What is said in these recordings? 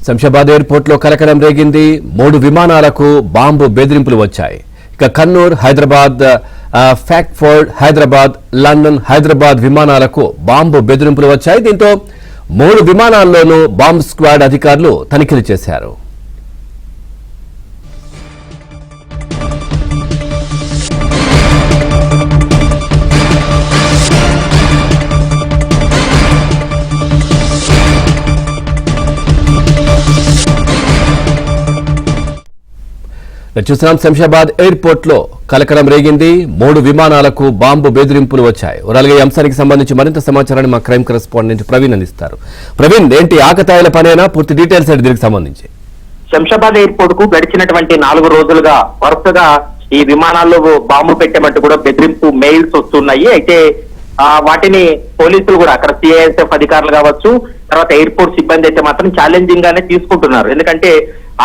Shamshabad airport లో కలకలం రేగింది. 3 విమానాలకు బాంబు బెదిరింపులు వచ్చాయి. ఇక కన్నూర్, హైదరాబాద్, ఫ్రాంక్ఫర్ట్, హైదరాబాద్, లండన్, హైదరాబాద్ విమానాలకు బాంబు బెదిరింపులు వచ్చాయి. దీంతో 3 విమానాల్లోనూ బాంబ్ స్క్వాడ్ అధికారులు తనిఖీలు చేశారు. చూస్తున్నాం, శంషాబాద్ ఎయిర్పోర్ట్ లో కలకలం రేగింది. 3 విమానాలకు బాంబు బెదిరింపులు వచ్చాయి. అలాగే ఈ అంశానికి సంబంధించి మరింత సమాచారాన్ని మా క్రైమ్ కరెస్పాండెంట్ ప్రవీణ్ అందిస్తారు. ప్రవీణ్, ఏంటి ఆకతాయిల పనేనా? పూర్తి డీటెయిల్స్ ఏంటి దీనికి సంబంధించి? శంషాబాద్ ఎయిర్పోర్ట్ కు గడిచినటువంటి 4 రోజులుగా వరుసగా ఈ విమానాల్లో బాంబు పెట్టేమంటూ కూడా బెదిరింపు మెయిల్స్ వస్తున్నాయి. అయితే వాటిని పోలీసులు కూడా అక్కడ సిఐఎస్ఎఫ్ అధికారులు కావచ్చు, తర్వాత ఎయిర్పోర్ట్ సిబ్బంది అయితే మాత్రం ఛాలెంజింగ్ గానే తీసుకుంటున్నారు. ఎందుకంటే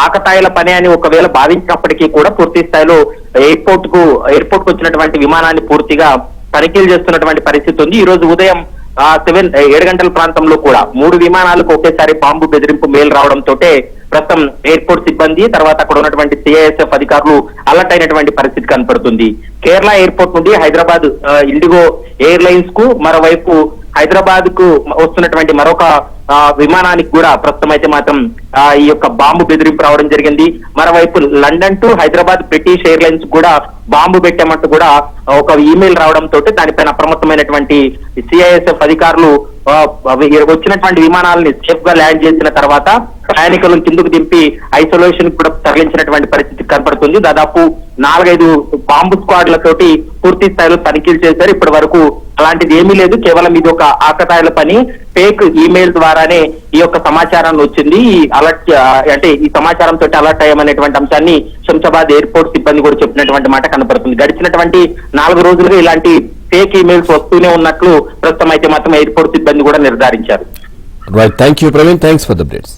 ఆకతాయిల పని అని ఒకవేళ భావించినప్పటికీ కూడా పూర్తి స్థాయిలో ఎయిర్పోర్ట్ కు వచ్చినటువంటి విమానాన్ని పూర్తిగా తనిఖీలు చేస్తున్నటువంటి పరిస్థితి ఉంది. ఈ రోజు ఉదయం 7 గంటల ప్రాంతంలో కూడా 3 విమానాలకు ఒకేసారి బాంబు బెదిరింపు మెయిల్ రావడంతో ప్రస్తుతం ఎయిర్పోర్ట్ సిబ్బంది, తర్వాత అక్కడ ఉన్నటువంటి సిఐఎస్ఎఫ్ అధికారులు అలర్ట్ అయినటువంటి పరిస్థితి కనపడుతుంది. కేరళ ఎయిర్పోర్ట్ నుండి హైదరాబాద్ ఇండిగో ఎయిర్లైన్స్ కు, మరోవైపు హైదరాబాద్ కు వస్తున్నటువంటి మరొక విమానానికి కూడా ప్రస్తుతం అయితే మాత్రం ఈ యొక్క బాంబు బెదిరింపు రావడం జరిగింది. మరోవైపు London to Hyderabad British airlines కూడా బాంబు పెట్టామంటూ కూడా ఒక ఈమెయిల్ రావడంతో దానిపైన అప్రమత్తమైనటువంటి సిఐఎస్ఎఫ్ అధికారులు వచ్చినటువంటి విమానాలని సేఫ్ గా ల్యాండ్ చేసిన తర్వాత ప్రయాణికులను కిందకు దింపి ఐసోలేషన్ కూడా తరలించినటువంటి పరిస్థితి కనపడుతుంది. దాదాపు 4-5 బాంబు స్క్వాడ్లతోటి పూర్తి స్థాయిలో తనిఖీలు చేశారు. ఇప్పటి వరకు అలాంటిది ఏమీ లేదు. కేవలం ఇది ఒక ఆకతాయిల పని, ఫేక్ ఈమెయిల్ ద్వారానే ఈ యొక్క సమాచారాన్ని వచ్చింది. ఈ అలర్ట్ అంటే ఈ సమాచారంతో అలర్ట్ అయ్యామనేటువంటి అంశాన్ని శంషాబాద్ ఎయిర్పోర్ట్ సిబ్బంది కూడా చెప్పినటువంటి మాట కనపడుతుంది. గడిచినటువంటి 4 రోజులుగా ఇలాంటి ఫేక్ ఈమెయిల్స్ వస్తూనే ఉన్నట్లు ప్రస్తుతం అయితే మాత్రం ఎయిర్పోర్ట్ సిబ్బంది కూడా నిర్ధారించారు. Right, thank you Praveen, thanks for the updates.